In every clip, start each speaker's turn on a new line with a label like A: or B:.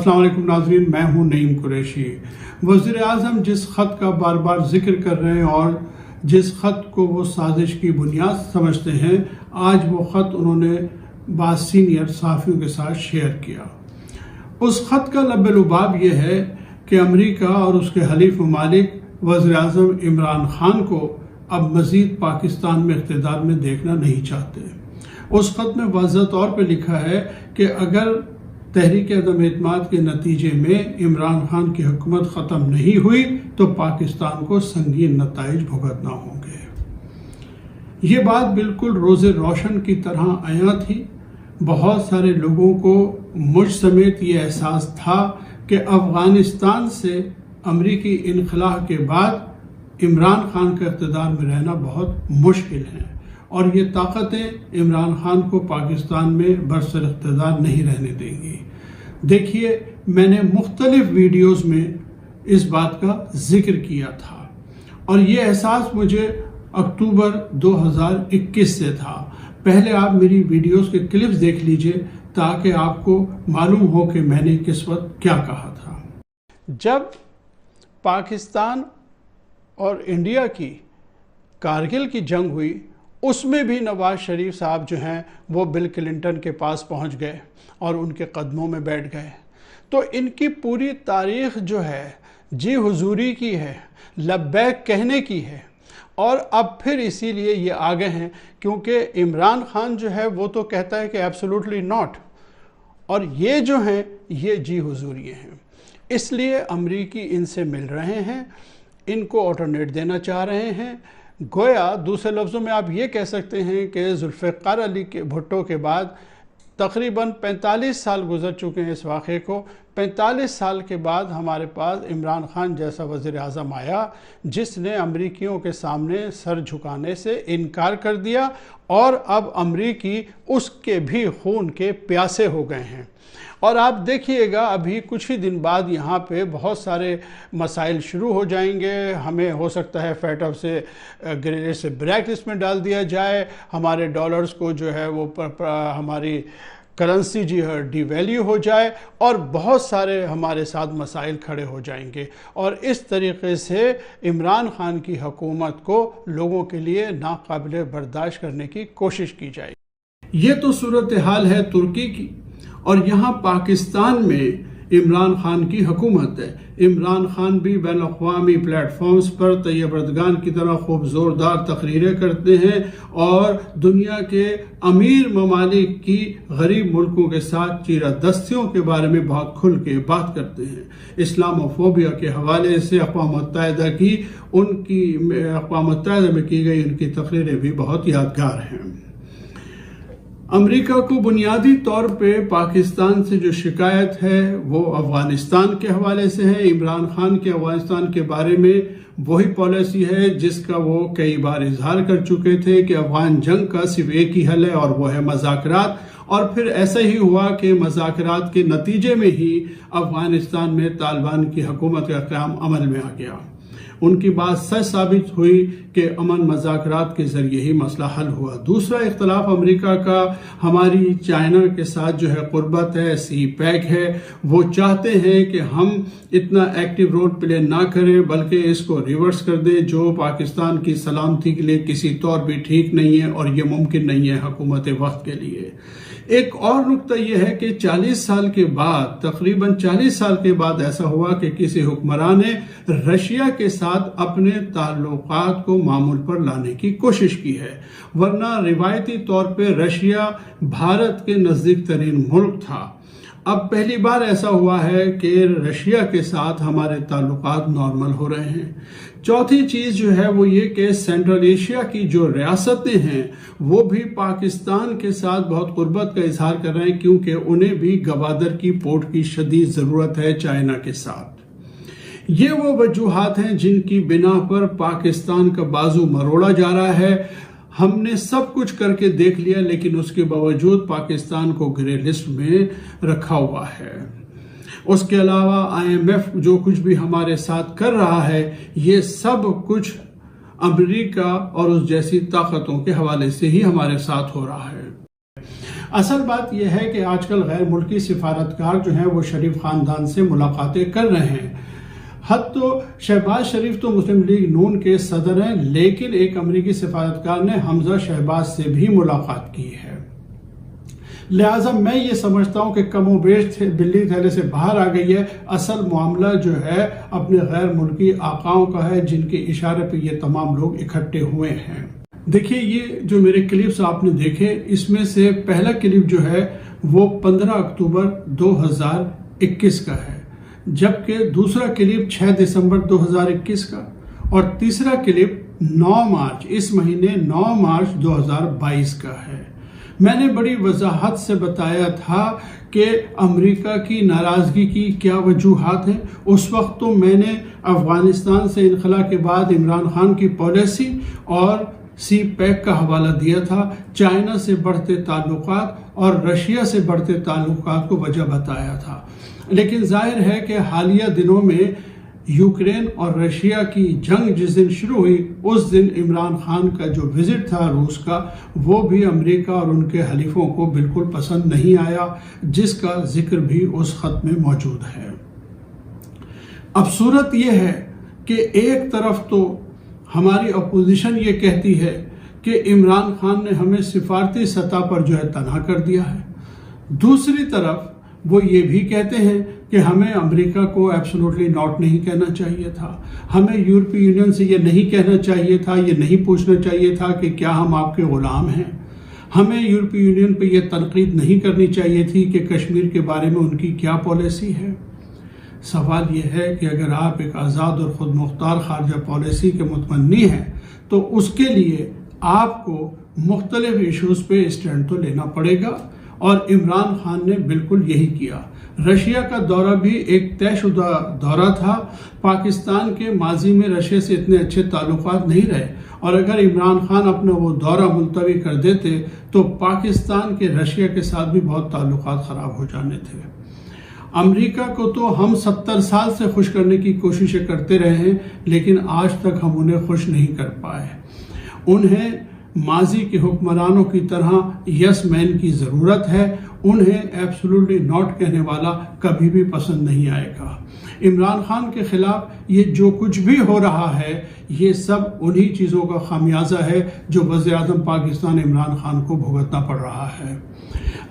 A: السلام علیکم ناظرین، میں ہوں نعیم قریشی۔ وزیر اعظم جس خط کا بار بار ذکر کر رہے ہیں اور جس خط کو وہ سازش کی بنیاد سمجھتے ہیں، آج وہ خط انہوں نے بعض سینئر صحافیوں کے ساتھ شیئر کیا۔ اس خط کا لب لباب یہ ہے کہ امریکہ اور اس کے حلیف ممالک وزیر اعظم عمران خان کو اب مزید پاکستان میں اقتدار میں دیکھنا نہیں چاہتے۔ اس خط میں واضح طور پہ لکھا ہے کہ اگر تحریک عدم اعتماد کے نتیجے میں عمران خان کی حکومت ختم نہیں ہوئی تو پاکستان کو سنگین نتائج بھگتنا ہوں گے۔ یہ بات بالکل روز روشن کی طرح عیاں تھی۔ بہت سارے لوگوں کو مجھ سمیت یہ احساس تھا کہ افغانستان سے امریکی انخلاء کے بعد عمران خان کا اقتدار میں رہنا بہت مشکل ہے اور یہ طاقتیں عمران خان کو پاکستان میں برسر اقتدار نہیں رہنے دیں گی۔ دیکھیے، میں نے مختلف ویڈیوز میں اس بات کا ذکر کیا تھا اور یہ احساس مجھے اکتوبر 2021 سے تھا۔ پہلے آپ میری ویڈیوز کے کلپس دیکھ لیجئے تاکہ آپ کو معلوم ہو کہ میں نے کس وقت کیا کہا تھا۔ جب پاکستان اور انڈیا کی کارگل کی جنگ ہوئی، اس میں بھی نواز شریف صاحب جو ہیں وہ بل کلنٹن کے پاس پہنچ گئے اور ان کے قدموں میں بیٹھ گئے۔ تو ان کی پوری تاریخ جو ہے جی حضوری کی ہے، لبیک کہنے کی ہے، اور اب پھر اسی لیے یہ آگے ہیں کیونکہ عمران خان جو ہے وہ تو کہتا ہے کہ ایبسولوٹلی ناٹ، اور یہ جو ہیں یہ جی حضوری ہیں۔ اس لیے امریکی ان سے مل رہے ہیں، ان کو آلٹرنیٹ دینا چاہ رہے ہیں۔ گویا دوسرے لفظوں میں آپ یہ کہہ سکتے ہیں کہ ذوالفقار علی بھٹو کے بعد تقریباً 45 سال گزر چکے ہیں اس واقعے کو۔ 45 سال کے بعد ہمارے پاس عمران خان جیسا وزیر اعظم آیا جس نے امریکیوں کے سامنے سر جھکانے سے انکار کر دیا، اور اب امریکی اس کے بھی خون کے پیاسے ہو گئے ہیں۔ اور آپ دیکھیے گا ابھی کچھ ہی دن بعد یہاں پہ بہت سارے مسائل شروع ہو جائیں گے۔ ہمیں ہو سکتا ہے فیٹو سے گرے سے بلیک لسٹ میں ڈال دیا جائے، ہمارے ڈالرز کو جو ہے وہ ہماری کرنسی جو ہے ڈی ویلیو ہو جائے، اور بہت سارے ہمارے ساتھ مسائل کھڑے ہو جائیں گے، اور اس طریقے سے عمران خان کی حکومت کو لوگوں کے لیے ناقابل برداشت کرنے کی کوشش کی جائے گی۔ یہ تو صورتحال ہے ترکی کی، اور یہاں پاکستان میں عمران خان کی حکومت ہے۔ عمران خان بھی بین الاقوامی پلیٹ فارمز پر طیب اردگان کی طرح خوب زوردار تقریریں کرتے ہیں اور دنیا کے امیر ممالک کی غریب ملکوں کے ساتھ چیرہ دستیوں کے بارے میں بہت کھل کے بات کرتے ہیں۔ اسلاموفوبیا کے حوالے سے اقوام متحدہ میں کی گئی ان کی تقریریں بھی بہت یادگار ہیں۔ امریکہ کو بنیادی طور پہ پاکستان سے جو شکایت ہے وہ افغانستان کے حوالے سے ہے۔ عمران خان کے افغانستان کے بارے میں وہی پالیسی ہے جس کا وہ کئی بار اظہار کر چکے تھے کہ افغان جنگ کا صرف ایک ہی حل ہے اور وہ ہے مذاکرات، اور پھر ایسا ہی ہوا کہ مذاکرات کے نتیجے میں ہی افغانستان میں طالبان کی حکومت کا قیام عمل میں آ گیا۔ ان کی بات سچ ثابت ہوئی کہ امن مذاکرات کے ذریعے ہی مسئلہ حل ہوا۔ دوسرا اختلاف امریکہ کا ہماری چائنا کے ساتھ جو ہے قربت ہے، سی پیک ہے۔ وہ چاہتے ہیں کہ ہم اتنا ایکٹیو رول پلے نہ کریں بلکہ اس کو ریورس کر دیں، جو پاکستان کی سلامتی کے لیے کسی طور بھی ٹھیک نہیں ہے اور یہ ممکن نہیں ہے حکومت وقت کے لیے۔ ایک اور نقطہ یہ ہے کہ 40 سال کے بعد، تقریباً 40 سال کے بعد ایسا ہوا کہ کسی حکمران نے رشیا کے ساتھ اپنے تعلقات کو معمول پر لانے کی کوشش کی ہے، ورنہ روایتی طور پہ رشیا بھارت کے نزدیک ترین ملک تھا۔ اب پہلی بار ایسا ہوا ہے کہ رشیا کے ساتھ ہمارے تعلقات نارمل ہو رہے ہیں۔ چوتھی چیز جو ہے وہ یہ کہ سینٹرل ایشیا کی جو ریاستیں ہیں وہ بھی پاکستان کے ساتھ بہت قربت کا اظہار کر رہے ہیں کیونکہ انہیں بھی گوادر کی پورٹ کی شدید ضرورت ہے چائنا کے ساتھ۔ یہ وہ وجوہات ہیں جن کی بنا پر پاکستان کا بازو مروڑا جا رہا ہے۔ ہم نے سب کچھ کر کے دیکھ لیا لیکن اس کے باوجود پاکستان کو گرے لسٹ میں رکھا ہوا ہے۔ اس کے علاوہ IMF جو کچھ بھی ہمارے ساتھ کر رہا ہے یہ سب کچھ امریکہ اور اس جیسی طاقتوں کے حوالے سے ہی ہمارے ساتھ ہو رہا ہے۔ اصل بات یہ ہے کہ آج کل غیر ملکی سفارتکار جو ہیں وہ شریف خاندان سے ملاقاتیں کر رہے ہیں. حد تو شہباز شریف تو مسلم لیگ نون کے صدر ہیں، لیکن ایک امریکی سفارتکار نے حمزہ شہباز سے بھی ملاقات کی ہے. لہٰذا میں یہ سمجھتا ہوں کہ کم و بیش بلی تھیلے سے باہر آ گئی ہے. اصل معاملہ جو ہے اپنے غیر ملکی آقاؤں کا ہے، جن کے اشارے پہ یہ تمام لوگ اکٹھے ہوئے ہیں. دیکھیے یہ جو میرے کلپس آپ نے دیکھے، اس میں سے پہلا کلپ جو ہے وہ 15 اکتوبر 2021 کا ہے، جبکہ دوسرا کلپ 6 دسمبر 2021 کا، اور تیسرا کلپ 9 مارچ اس مہینے 9 مارچ 2022 کا ہے. میں نے بڑی وضاحت سے بتایا تھا کہ امریکہ کی ناراضگی کی کیا وجوہات ہیں. اس وقت تو میں نے افغانستان سے انخلا کے بعد عمران خان کی پالیسی اور سی پیک کا حوالہ دیا تھا، چائنا سے بڑھتے تعلقات اور رشیا سے بڑھتے تعلقات کو وجہ بتایا تھا. لیکن ظاہر ہے کہ حالیہ دنوں میں یوکرین اور رشیا کی جنگ جس دن شروع ہوئی، اس دن عمران خان کا جو وزٹ تھا روس کا، وہ بھی امریکہ اور ان کے حلیفوں کو بالکل پسند نہیں آیا، جس کا ذکر بھی اس خط میں موجود ہے. اب صورت یہ ہے کہ ایک طرف تو ہماری اپوزیشن یہ کہتی ہے کہ عمران خان نے ہمیں سفارتی سطح پر جو ہے تنہا کر دیا ہے، دوسری طرف وہ یہ بھی کہتے ہیں کہ ہمیں امریکہ کو ایبسولوٹلی ناٹ نہیں کہنا چاہیے تھا، ہمیں یورپی یونین سے یہ نہیں کہنا چاہیے تھا، یہ نہیں پوچھنا چاہیے تھا کہ کیا ہم آپ کے غلام ہیں، ہمیں یورپی یونین پہ یہ تنقید نہیں کرنی چاہیے تھی کہ کشمیر کے بارے میں ان کی کیا پالیسی ہے. سوال یہ ہے کہ اگر آپ ایک آزاد اور خود مختار خارجہ پالیسی کے متمنی ہیں تو اس کے لیے آپ کو مختلف ایشوز پہ اسٹینڈ تو لینا پڑے گا، اور عمران خان نے بالکل یہی کیا. رشیا کا دورہ بھی ایک طے شدہ دورہ تھا. پاکستان کے ماضی میں رشیا سے اتنے اچھے تعلقات نہیں رہے، اور اگر عمران خان اپنا وہ دورہ ملتوی کر دیتے تو پاکستان کے رشیا کے ساتھ بھی بہت تعلقات خراب ہو جانے تھے. امریکہ کو تو ہم 70 سال سے خوش کرنے کی کوششیں کرتے رہے ہیں، لیکن آج تک ہم انہیں خوش نہیں کر پائے. انہیں ماضی کے حکمرانوں کی طرح یس مین کی ضرورت ہے، انہیں ایبسولوٹلی ناٹ کہنے والا کبھی بھی پسند نہیں آئے گا. عمران خان کے خلاف یہ جو کچھ بھی ہو رہا ہے، یہ سب انہی چیزوں کا خمیازہ ہے جو وزیر اعظم پاکستان عمران خان کو بھگتنا پڑ رہا ہے.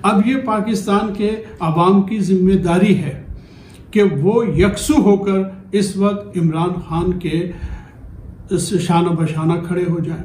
A: اب یہ پاکستان کے عوام کی ذمہ داری ہے کہ وہ یکسو ہو کر اس وقت عمران خان کے شانہ بشانہ کھڑے ہو جائیں.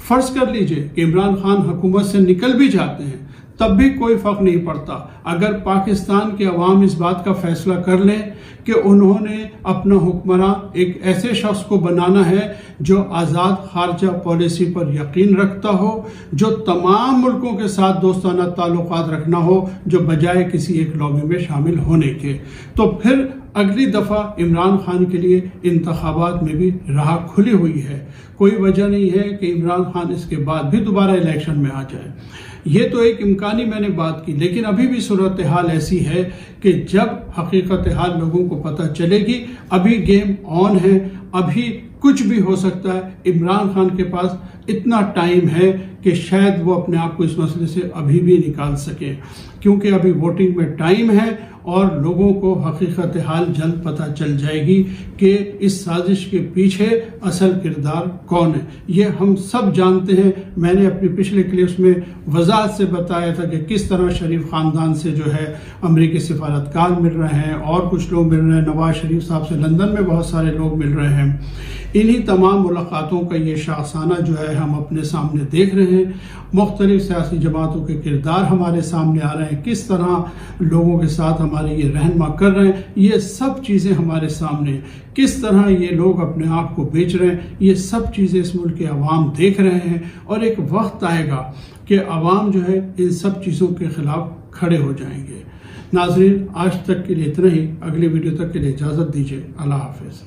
A: فرض کر لیجئے کہ عمران خان حکومت سے نکل بھی جاتے ہیں، تب بھی کوئی فرق نہیں پڑتا اگر پاکستان کے عوام اس بات کا فیصلہ کر لیں کہ انہوں نے اپنا حکمراں ایک ایسے شخص کو بنانا ہے جو آزاد خارجہ پالیسی پر یقین رکھتا ہو، جو تمام ملکوں کے ساتھ دوستانہ تعلقات رکھنا ہو، جو بجائے کسی ایک لابی میں شامل ہونے کے. تو پھر اگلی دفعہ عمران خان کے لیے انتخابات میں بھی راہ کھلی ہوئی ہے. کوئی وجہ نہیں ہے کہ عمران خان اس کے بعد بھی دوبارہ الیکشن میں آ جائے. یہ تو ایک امکانی میں نے بات کی، لیکن ابھی بھی صورتحال ایسی ہے کہ جب حقیقت حال لوگوں کو پتہ چلے گی. ابھی گیم آن ہے، ابھی کچھ بھی ہو سکتا ہے. عمران خان کے پاس اتنا ٹائم ہے کہ شاید وہ اپنے آپ کو اس مسئلے سے ابھی بھی نکال سکے، کیونکہ ابھی ووٹنگ میں ٹائم ہے اور لوگوں کو حقیقت حال جلد پتہ چل جائے گی کہ اس سازش کے پیچھے اصل کردار کون ہے. یہ ہم سب جانتے ہیں. میں نے اپنی پچھلے کلپس میں وضاحت سے بتایا تھا کہ کس طرح شریف خاندان سے جو ہے امریکی سفارتکار مل رہے ہیں اور کچھ لوگ مل رہے ہیں. نواز شریف صاحب سے لندن میں بہت سارے لوگ مل رہے ہیں. انہی تمام ملاقاتوں کا یہ شاخسانہ جو ہے ہم اپنے سامنے دیکھ رہے ہیں. مختلف سیاسی جماعتوں کے کردار ہمارے سامنے آ رہے ہیں، کس طرح لوگوں کے ساتھ ہمارے یہ رہنما کر رہے ہیں. یہ سب چیزیں ہمارے سامنے، کس طرح یہ لوگ اپنے آپ کو بیچ رہے ہیں، یہ سب چیزیں اس ملک کے عوام دیکھ رہے ہیں. اور ایک وقت آئے گا کہ عوام جو ہے ان سب چیزوں کے خلاف کھڑے ہو جائیں گے. ناظرین، آج تک کے لیے اتنا ہی. اگلی ویڈیو تک کے لیے اجازت دیجیے. اللہ حافظ.